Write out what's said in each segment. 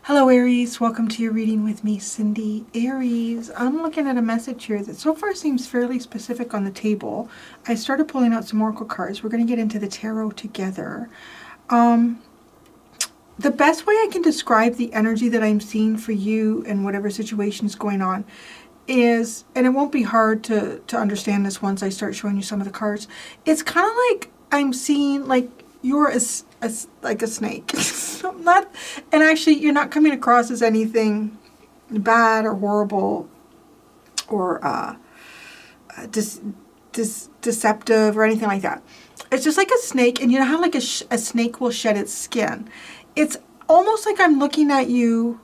Hello Aries, welcome to your reading with me, Cindy. Aries, I'm looking at a message here that so far seems fairly specific on the table. I started pulling out some oracle cards. We're going to get into the tarot together. The best way I can describe the energy that I'm seeing for you and whatever situation is going on is, and it won't be hard to understand this once I start showing you some of the cards, it's kind of like I'm seeing like you're like a snake. Not, and actually you're not coming across as anything bad or horrible or deceptive or anything like that. It's just like a snake, and you know how like a snake will shed its skin. It's almost like I'm looking at you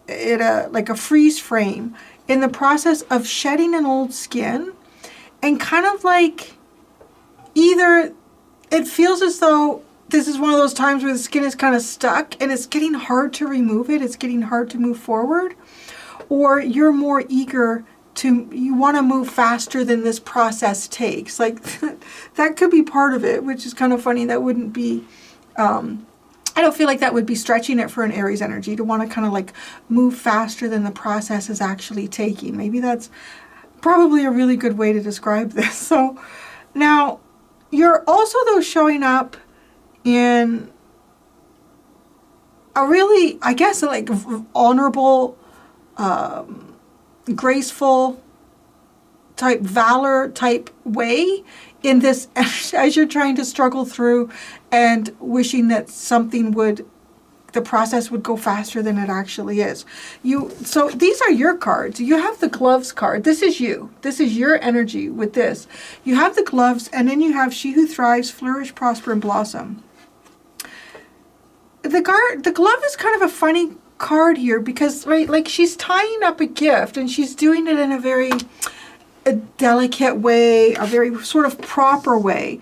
at like a freeze frame in the process of shedding an old skin, and kind of like either it feels as though this is one of those times where the skin is kind of stuck and it's getting hard to remove it, it's getting hard to move forward, or you're more eager to, you want to move faster than this process takes. Like that could be part of it, which is kind of funny. That wouldn't be, I don't feel like that would be stretching it for an Aries energy to want to kind of like move faster than the process is actually taking. Maybe that's probably a really good way to describe this. So now you're also though showing up in a really, I guess, like honorable, graceful type, valor type way in this as you're trying to struggle through and wishing that something would, the process would go faster than it actually is. So these are your cards. You have the gloves card. This is you. This is your energy with this. You have the gloves, and then you have she who thrives, flourish, prosper, and blossom. The glove is kind of a funny card here because, right, like she's tying up a gift and she's doing it in a very delicate way, a very sort of proper way.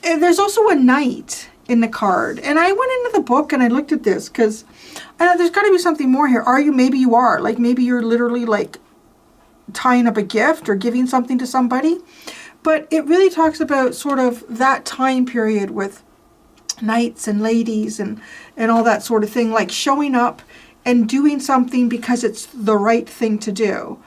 And there's also a knight in the card. And I went into the book and I looked at this because there's got to be something more here. Maybe you are. Like maybe you're literally like tying up a gift or giving something to somebody. But it really talks about sort of that time period with knights and ladies and all that sort of thing, like showing up and doing something because it's the right thing to do,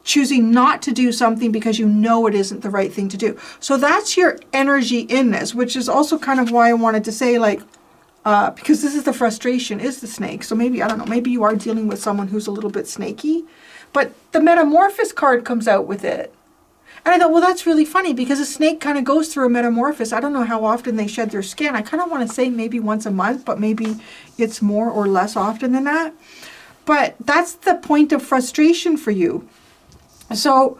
choosing not to do something because you know it isn't the right thing to do. So that's your energy in this, which is also kind of why I wanted to say, like, because this is the frustration, is the snake. So maybe, I don't know, maybe you are dealing with someone who's a little bit snaky, but the metamorphosis card comes out with it. And I thought, well, that's really funny because a snake kind of goes through a metamorphosis. I don't know how often they shed their skin. I kind of want to say maybe once a month, but maybe it's more or less often than that. But that's the point of frustration for you. So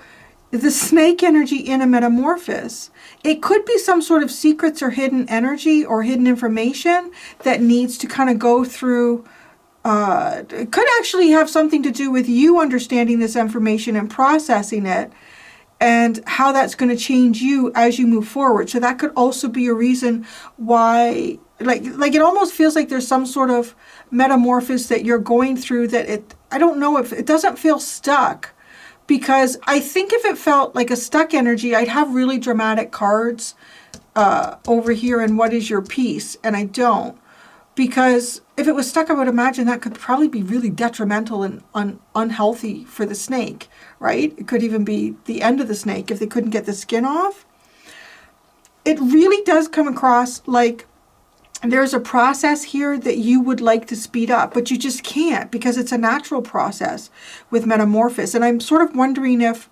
the snake energy in a metamorphosis, it could be some sort of secrets or hidden energy or hidden information that needs to kind of go through. It could actually have something to do with you understanding this information and processing it, and how that's going to change you as you move forward. So that could also be a reason why, like it almost feels like there's some sort of metamorphosis that you're going through that I don't know if it doesn't feel stuck, because I think if it felt like a stuck energy, I'd have really dramatic cards over here and what is your peace, and I don't. Because if it was stuck, I would imagine that could probably be really detrimental and unhealthy for the snake, right? It could even be the end of the snake if they couldn't get the skin off. It really does come across like there's a process here that you would like to speed up, but you just can't because it's a natural process with metamorphosis. And I'm sort of wondering if,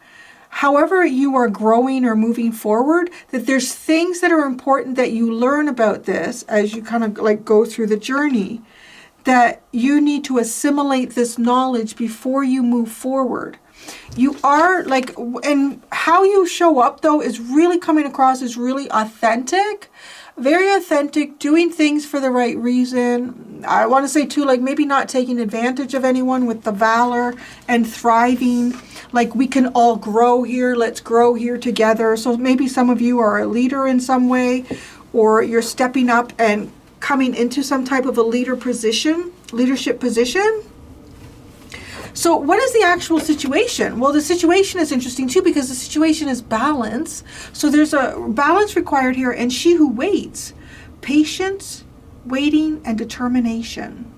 however you are growing or moving forward, that there's things that are important that you learn about this as you kind of like go through the journey, that you need to assimilate this knowledge before you move forward. You are like, and how you show up though is really coming across as really authentic, very authentic, doing things for the right reason. I want to say too, like maybe not taking advantage of anyone with the valor and thriving. Like we can all grow here. Let's grow here together. So maybe some of you are a leader in some way, or you're stepping up and coming into some type of a leadership position. So what is the actual situation? Well, the situation is interesting too, because the situation is balance. So there's a balance required here, and she who waits, patience, waiting, and determination.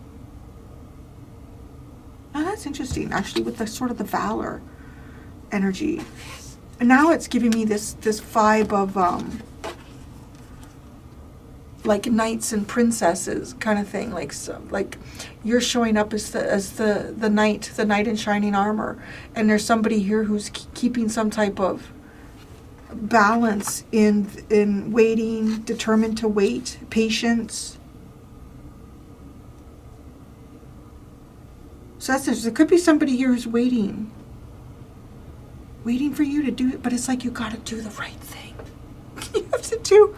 Now that's interesting, actually, with the sort of the valor energy. And now it's giving me this vibe of like knights and princesses kind of thing, like you're showing up as the knight in shining armor, and there's somebody here who's keeping some type of balance in waiting, determined to wait, patience. So that's it. There could be somebody here who's waiting for you to do it, but it's like you got to do the right thing. You have to do.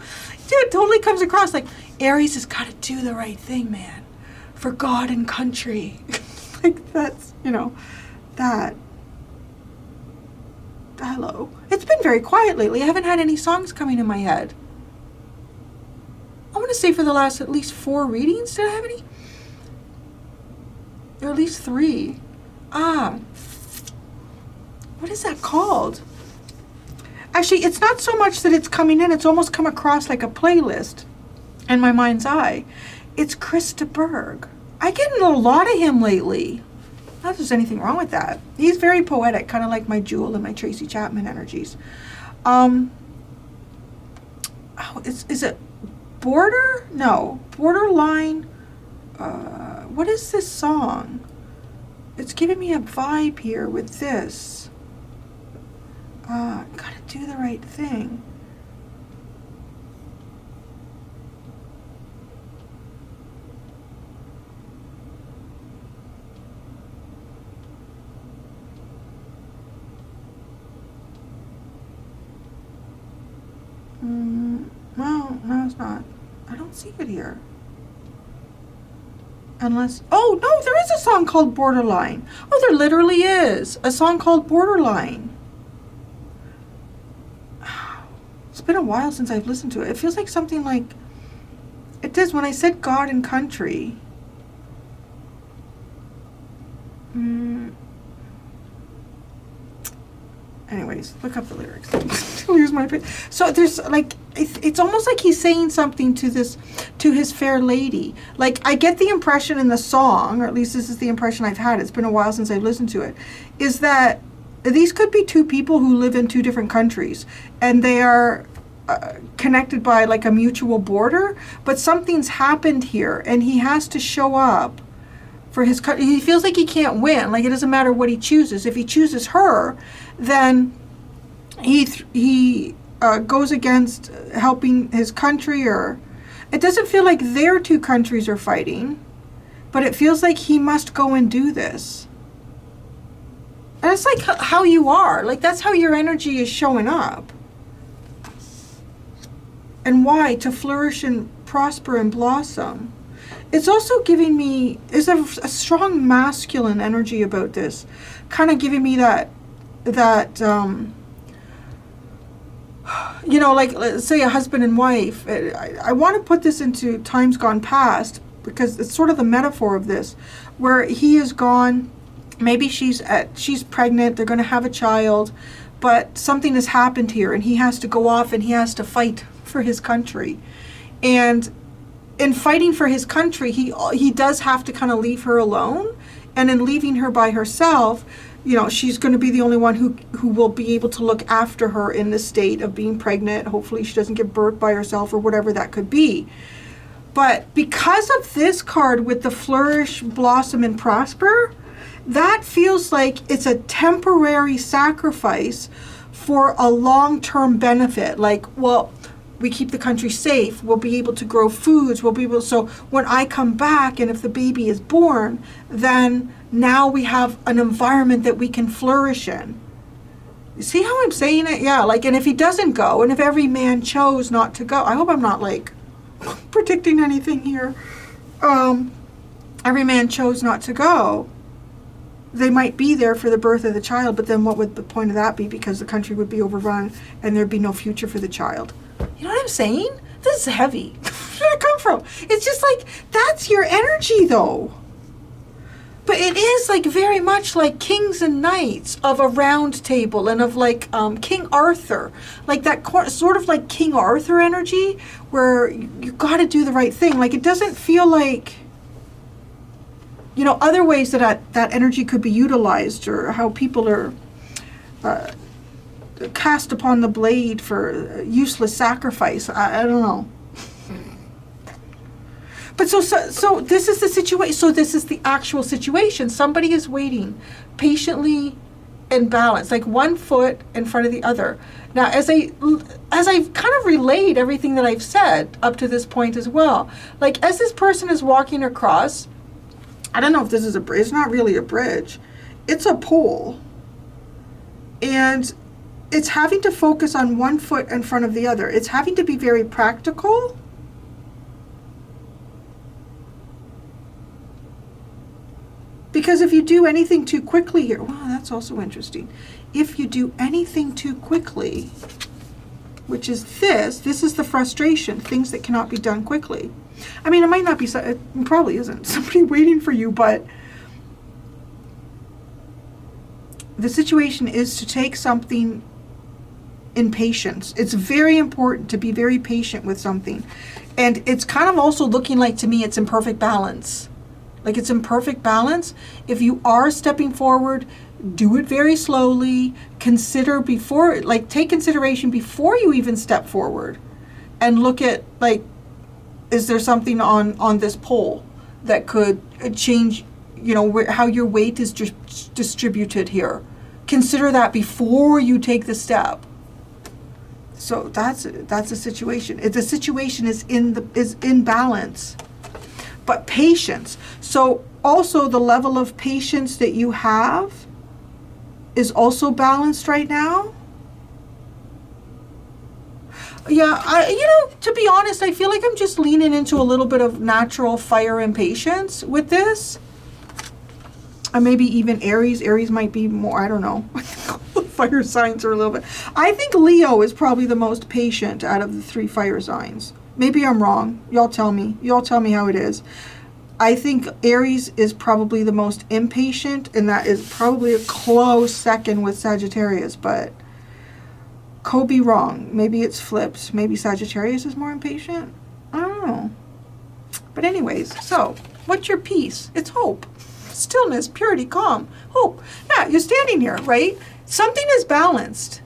It totally comes across like Aries has got to do the right thing, man, for God and country. Like that's, that. Hello. It's been very quiet lately. I haven't had any songs coming in my head. I want to say for the last at least 4 readings, did I have any? Or at least 3. What is that called? Actually, it's not so much that it's coming in, it's almost come across like a playlist in my mind's eye. It's Chris de Burgh. I get a lot of him lately. Not that there's anything wrong with that. He's very poetic, kind of like my Jewel and my Tracy Chapman energies. Is it Border? No. Borderline. What is this song? It's giving me a vibe here with this. Gotta do the right thing. No, it's not. I don't see it here. Unless, oh no, there is a song called Borderline. Oh, there literally is a song called Borderline. It's been a while since I've listened to it. It feels like something like, it does when I said God and country. Anyways, look up the lyrics. Lose my opinion. So there's like, it's almost like he's saying something to his fair lady. Like I get the impression in the song, or at least this is the impression I've had. It's been a while since I've listened to it. Is that these could be 2 people who live in 2 different countries, and they are connected by like a mutual border. But something's happened here, and he has to show up for his country. He feels like he can't win. Like it doesn't matter what he chooses. If he chooses her, then he goes against helping his country, or it doesn't feel like their 2 countries are fighting, but it feels like he must go and do this. And it's like how you are. Like that's how your energy is showing up. And why? To flourish and prosper and blossom. It's also giving me, is a strong masculine energy about this. Kind of giving me that like let's say a husband and wife. I want to put this into times gone past because it's sort of the metaphor of this, where he is gone. Maybe she's pregnant. They're going to have a child, but something has happened here, and he has to go off and he has to fight for his country. And in fighting for his country, he does have to kind of leave her alone. And in leaving her by herself, she's going to be the only one who will be able to look after her in the state of being pregnant. Hopefully she doesn't give birth by herself or whatever that could be. But because of this card with the flourish, blossom, and prosper, that feels like it's a temporary sacrifice for a long-term benefit. Like, well, we keep the country safe, we'll be able to grow foods, so when I come back and if the baby is born, then now we have an environment that we can flourish in. You see how I'm saying it? Yeah, like, and if he doesn't go, and if every man chose not to go, I hope I'm not like predicting anything here. Every man chose not to go. They might be there for the birth of the child, but then what would the point of that be? Because the country would be overrun and there'd be no future for the child. You know what I'm saying? This is heavy. Where did it come from? It's just like, that's your energy though. But it is like very much like kings and knights of a round table and of like King Arthur, like that sort of like King Arthur energy where you got to do the right thing. Like it doesn't feel like, you know, other ways that that energy could be utilized, or how people are cast upon the blade for useless sacrifice. I don't know. But so this is the situation. So this is the actual situation. Somebody is waiting patiently in balance, like one foot in front of the other. Now, as I've kind of relayed everything that I've said up to this point as well, like as this person is walking across, I don't know if this is a bridge. It's not really a bridge. It's a pole. And it's having to focus on one foot in front of the other. It's having to be very practical. Because if you do anything too quickly here, wow, that's also interesting. If you do anything too quickly, which is this is the frustration, things that cannot be done quickly. I mean, it might not be, it probably isn't somebody waiting for you, but the situation is to take something in patience. It's very important to be very patient with something. And it's kind of also looking like, to me, it's in perfect balance. Like it's in perfect balance. If you are stepping forward, do it very slowly. Consider before, like take consideration before you even step forward, and look at like, is there something on this pole that could change, you know, how your weight is distributed here. Consider that before you take the step. So that's a situation. The situation is in balance. But patience. So also the level of patience that you have is also balanced right now. Yeah, to be honest, I feel like I'm just leaning into a little bit of natural fire and patience with this. Or maybe even Aries. Aries might be more, I don't know. Fire signs are a little bit. I think Leo is probably the most patient out of the 3 fire signs. Maybe I'm wrong. Y'all tell me. Y'all tell me how it is. I think Aries is probably the most impatient, and that is probably a close second with Sagittarius, but could be wrong. Maybe it's flipped. Maybe Sagittarius is more impatient. I don't know. But anyways, so what's your peace? It's hope. Stillness, purity, calm, hope. Yeah, you're standing here, right? Something is balanced.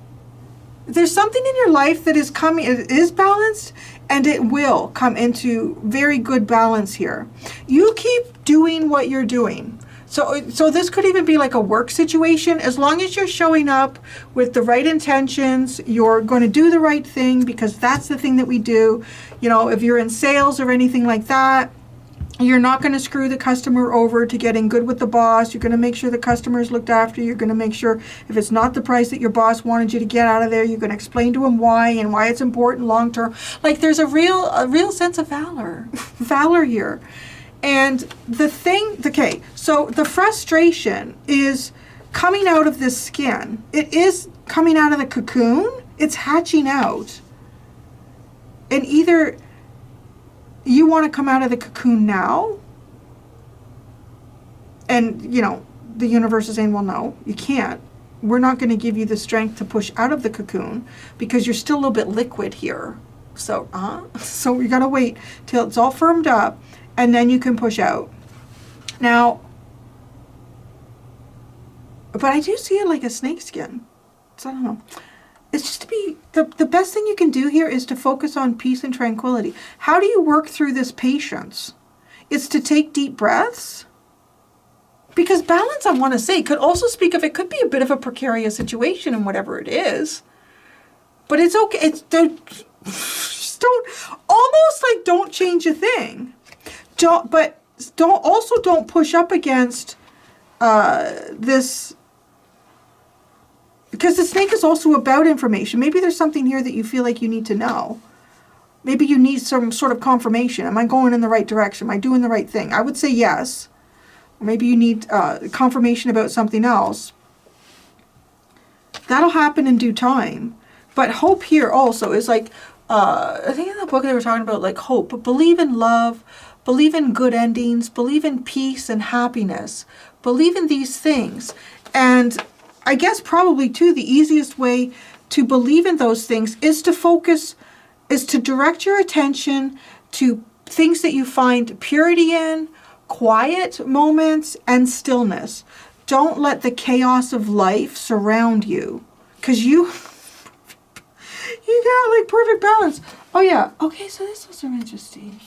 There's something in your life that is coming, it is balanced, and it will come into very good balance here. You keep doing what you're doing. So this could even be like a work situation. As long as you're showing up with the right intentions, you're going to do the right thing, because that's the thing that we do. You know, if you're in sales or anything like that, you're not going to screw the customer over to getting good with the boss. You're going to make sure the customer is looked after. You're going to make sure if it's not the price that your boss wanted you to get out of there, you're going to explain to him why and why it's important long term. Like there's a real sense of valor here. And the thing, okay, so the frustration is coming out of this skin. It is coming out of the cocoon. It's hatching out. And either you want to come out of the cocoon now, and, you know, the universe is saying, well, no, you can't. We're not going to give you the strength to push out of the cocoon because you're still a little bit liquid here. So, so you got to wait till it's all firmed up, and then you can push out. Now, but I do see it like a snake skin. So I don't know. It's just to be, the best thing you can do here is to focus on peace and tranquility. How do you work through this patience? It's to take deep breaths. Because balance, I want to say, could also speak of, it could be a bit of a precarious situation in whatever it is. But it's okay. It's just don't change a thing. Don't push up against this. Because the snake is also about information. Maybe there's something here that you feel like you need to know. Maybe you need some sort of confirmation. Am I going in the right direction? Am I doing the right thing? I would say yes. Or maybe you need confirmation about something else. That'll happen in due time. But hope here also is like, I think in the book they were talking about like hope. But believe in love. believe in good endings, believe in peace and happiness, believe in these things. And I guess probably too, the easiest way to believe in those things is to focus, is to direct your attention to things that you find purity in, quiet moments, and stillness. Don't let the chaos of life surround you, because you got like perfect balance. Oh yeah, okay, so this was interesting.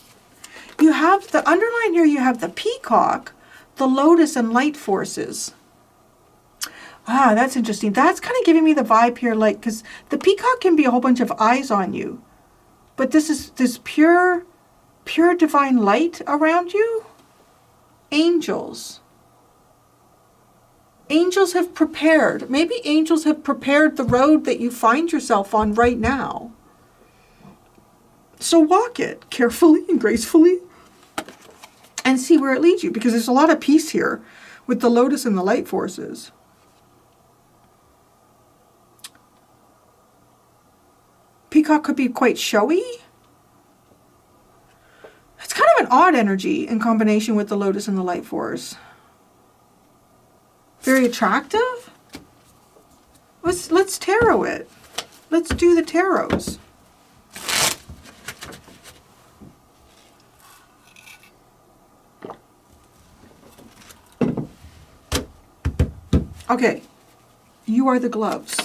You have the underline here, you have the peacock, the lotus, and light forces. Ah, that's interesting. That's kind of giving me the vibe here, like, because the peacock can be a whole bunch of eyes on you, but this is this pure divine light around you. Angels. Angels have prepared. Maybe angels have prepared the road that you find yourself on right now. So walk it carefully and gracefully and see where it leads you, because there's a lot of peace here with the lotus and the light forces. Peacock could be quite showy. It's kind of an odd energy in combination with the lotus and the light force. Very attractive. Let's tarot it. Let's do the tarots. Okay, you are the gloves.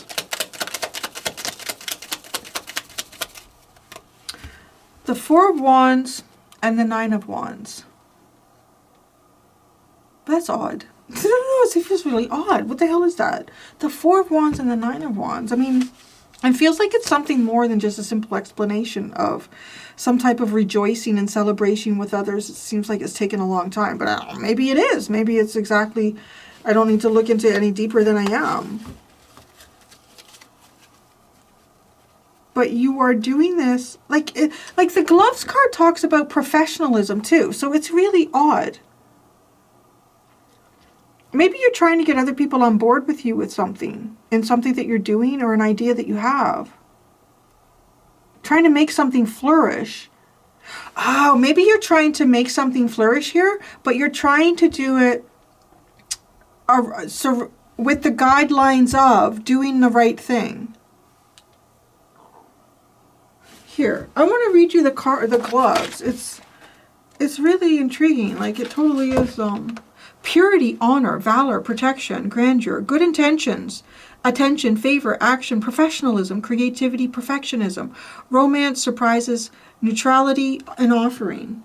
The Four of Wands and the Nine of Wands. That's odd. I don't know, it feels really odd. What the hell is that? The Four of Wands and the Nine of Wands. I mean, it feels like it's something more than just a simple explanation of some type of rejoicing and celebration with others. It seems like it's taken a long time, but I don't know, maybe it is. Maybe it's exactly, I don't need to look into it any deeper than I am. But you are doing this, like the gloves card talks about professionalism too. So it's really odd. Maybe you're trying to get other people on board with you with something, in something that you're doing or an idea that you have. Trying to make something flourish. Oh, maybe you're trying to make something flourish here, but you're trying to do it so with the guidelines of doing the right thing. Here, I want to read you the gloves. It's really intriguing. Like, it totally is. Purity, honor, valor, protection, grandeur, good intentions, attention, favor, action, professionalism, creativity, perfectionism, romance, surprises, neutrality, and offering.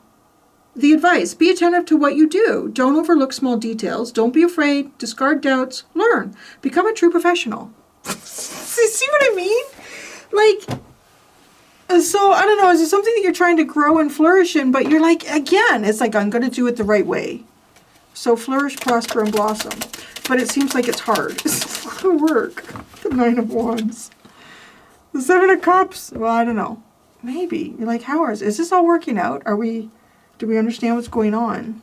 The advice: be attentive to what you do. Don't overlook small details. Don't be afraid. Discard doubts. Learn. Become a true professional. See what I mean? Like, so, I don't know, is it something that you're trying to grow and flourish in, but you're like, again, it's like, I'm going to do it the right way. So flourish, prosper, and blossom. But it seems like it's hard. It's a lot of work. The Nine of Wands. The Seven of Cups. Well, I don't know. Maybe. You're like, how is this all working out? Do we understand what's going on?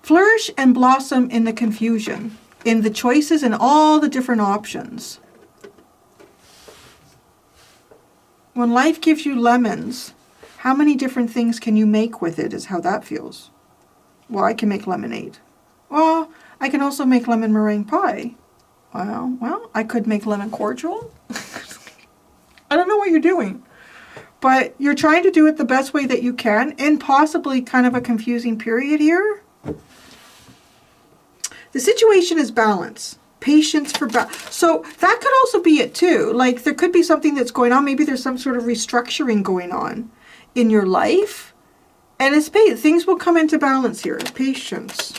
Flourish and blossom in the confusion, in the choices and all the different options. When life gives you lemons, how many different things can you make with it is how that feels. Well, I can make lemonade. Well, I can also make lemon meringue pie. Well, I could make lemon cordial. I don't know what you're doing. But you're trying to do it the best way that you can, in possibly kind of a confusing period here. The situation is balance. Patience for so that could also be it too. Like, there could be something that's going on. Maybe there's some sort of restructuring going on in your life. And it's things will come into balance here. Patience.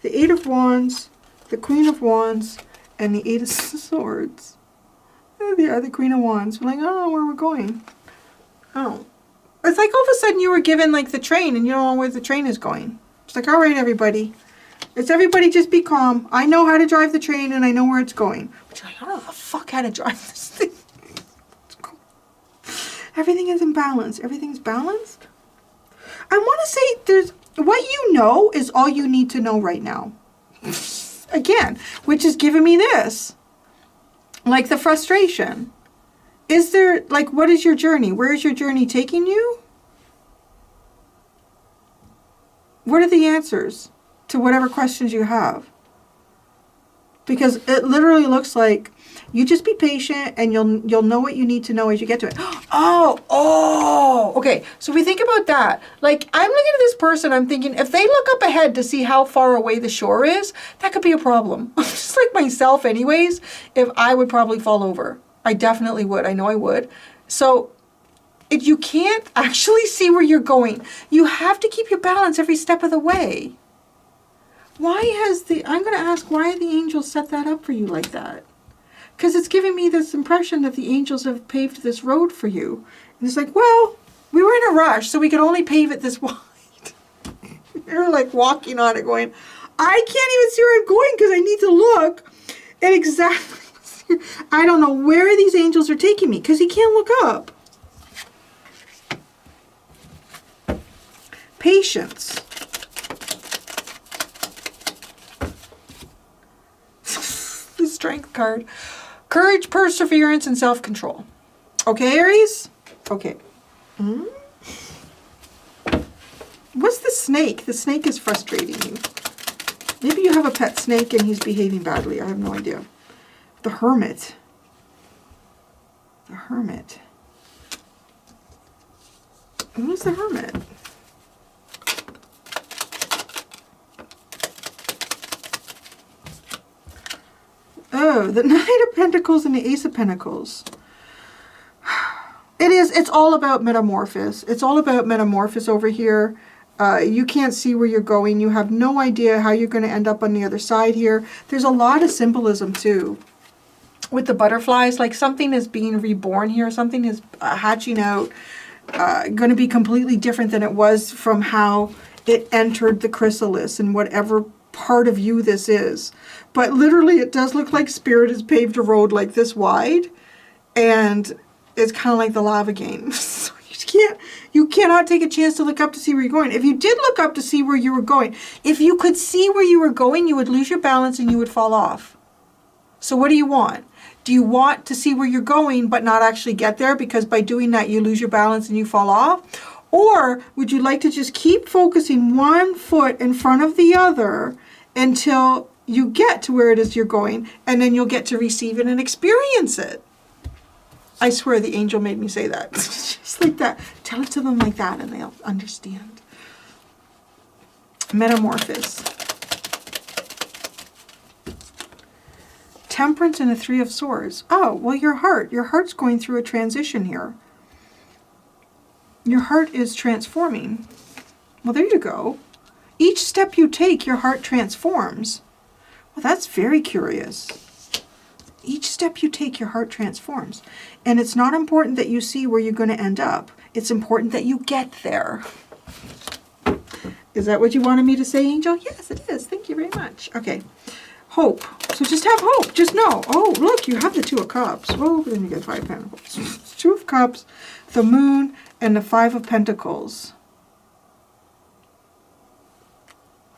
The Eight of Wands, the Queen of Wands, and the Eight of Swords. The Queen of Wands. We're like, I don't know where we're going. Oh. It's like all of a sudden you were given like the train and you don't know where the train is going. It's like, all right, everybody. It's everybody just be calm. I know how to drive the train and I know where it's going. But you're like, I don't know the fuck how to drive this thing. Everything is in balance. Everything's balanced. I want to say what you know is all you need to know right now. Again, which is giving me this. Like the frustration. Is there, like, what is your journey? Where is your journey taking you? What are the answers to whatever questions you have? Because it literally looks like you just be patient and you'll know what you need to know as you get to it. Oh, okay. So we think about that. Like, I'm looking at this person, I'm thinking, if they look up ahead to see how far away the shore is, that could be a problem. Just like myself anyways, if I would probably fall over. I definitely would. I know I would. So if you can't actually see where you're going, you have to keep your balance every step of the way. I'm going to ask, why the angels set that up for you like that? Because it's giving me this impression that the angels have paved this road for you. And it's like, well, we were in a rush, so we could only pave it this wide. You're like walking on it going, I can't even see where I'm going because I need to look at exactly. I don't know where these angels are taking me because he can't look up. Patience. The Strength card. Courage, perseverance, and self-control. Okay, Aries? Okay. What's the snake? The snake is frustrating you. Maybe you have a pet snake and he's behaving badly. I have no idea. The Hermit. The Hermit. Who is the Hermit? Oh, the Knight of Pentacles and the Ace of Pentacles. It's all about metamorphosis. It's all about metamorphosis over here. You can't see where you're going. You have no idea how you're going to end up on the other side here. There's a lot of symbolism too. With the butterflies, like something is being reborn here. Something is hatching out. Going to be completely different than it was from how it entered the chrysalis and whatever part of you this is. But literally it does look like Spirit has paved a road like this wide, and it's kind of like the lava game. So you cannot take a chance to look up to see where you're going. If you did look up to see where you were going, if you could see where you were going, you would lose your balance and you would fall off. So what do you want? Do you want to see where you're going but not actually get there, because by doing that you lose your balance and you fall off? Or would you like to just keep focusing one foot in front of the other until you get to where it is you're going, and then you'll get to receive it and experience it? I swear the angel made me say that. Just like that. Tell it to them like that and they'll understand. Metamorphosis. Temperance and a Three of Swords. Oh, well, your heart's going through a transition here. Your heart is transforming. Well, there you go. Each step you take, your heart transforms. Well, that's very curious. Each step you take, your heart transforms. And it's not important that you see where you're going to end up. It's important that you get there. Is that what you wanted me to say, Angel? Yes, it is. Thank you very much. Okay. Hope. So just have hope. Just know. Oh, look, you have the Two of Cups. Oh, then you get Five of Pentacles. Two of Cups, the Moon, and the Five of Pentacles.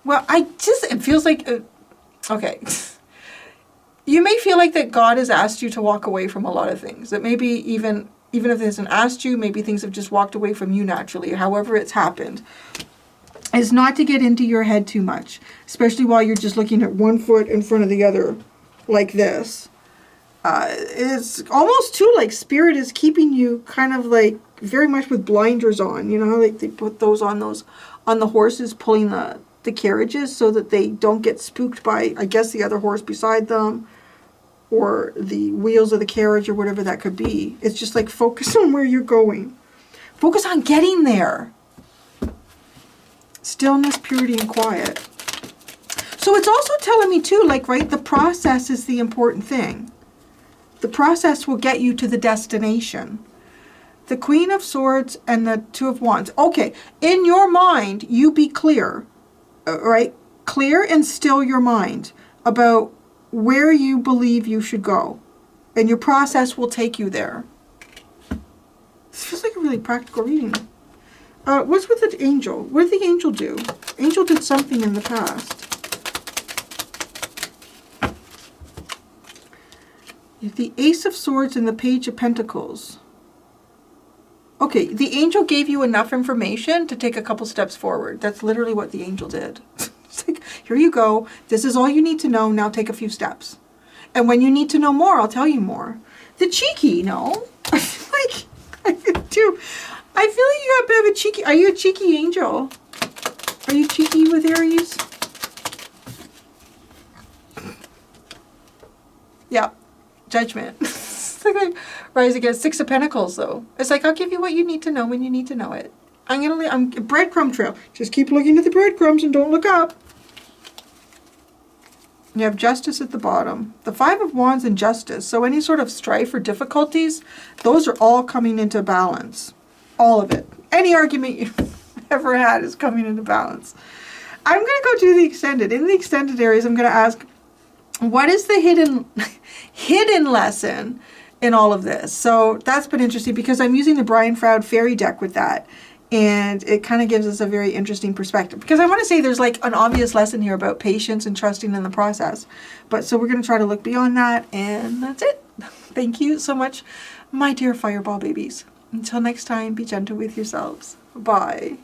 Well, it feels like, okay. You may feel like that God has asked you to walk away from a lot of things. That maybe even if it hasn't asked you, maybe things have just walked away from you naturally, however it's happened. Is not to get into your head too much, especially while you're just looking at one foot in front of the other like this. It's almost too like Spirit is keeping you kind of like very much with blinders on. You know how like they put those on the horses pulling the carriages so that they don't get spooked by, I guess, the other horse beside them or the wheels of the carriage or whatever that could be. It's just like focus on where you're going. Focus on getting there. Stillness, purity, and quiet. So it's also telling me too, like, right, the process is the important thing. The process will get you to the destination. The Queen of Swords and the Two of Wands. Okay, in your mind, you be clear, right? Clear and still your mind about where you believe you should go. And your process will take you there. This feels like a really practical reading. What's with the angel? What did the angel do? Angel did something in the past. The Ace of Swords and the Page of Pentacles. Okay, the angel gave you enough information to take a couple steps forward. That's literally what the angel did. It's like, here you go. This is all you need to know. Now take a few steps. And when you need to know more, I'll tell you more. The cheeky, no? I feel like I do. I feel like you got a bit of a cheeky. Are you a cheeky angel? Are you cheeky with Aries? Yeah. Judgment. It's like rise against 6 of Pentacles, though. It's like, I'll give you what you need to know when you need to know it. I'm breadcrumb trail. Just keep looking at the breadcrumbs and don't look up. You have Justice at the bottom. The 5 of Wands and Justice. So any sort of strife or difficulties, those are all coming into balance. All of it. Any argument you've ever had is coming into balance. I'm going to go do the extended. In the extended areas, I'm going to ask, what is the hidden lesson in all of this? So that's been interesting because I'm using the Brian Froud Fairy deck with that. And it kind of gives us a very interesting perspective. Because I want to say there's like an obvious lesson here about patience and trusting in the process. But so we're going to try to look beyond that. And that's it. Thank you so much, my dear fireball babies. Until next time, be gentle with yourselves. Bye.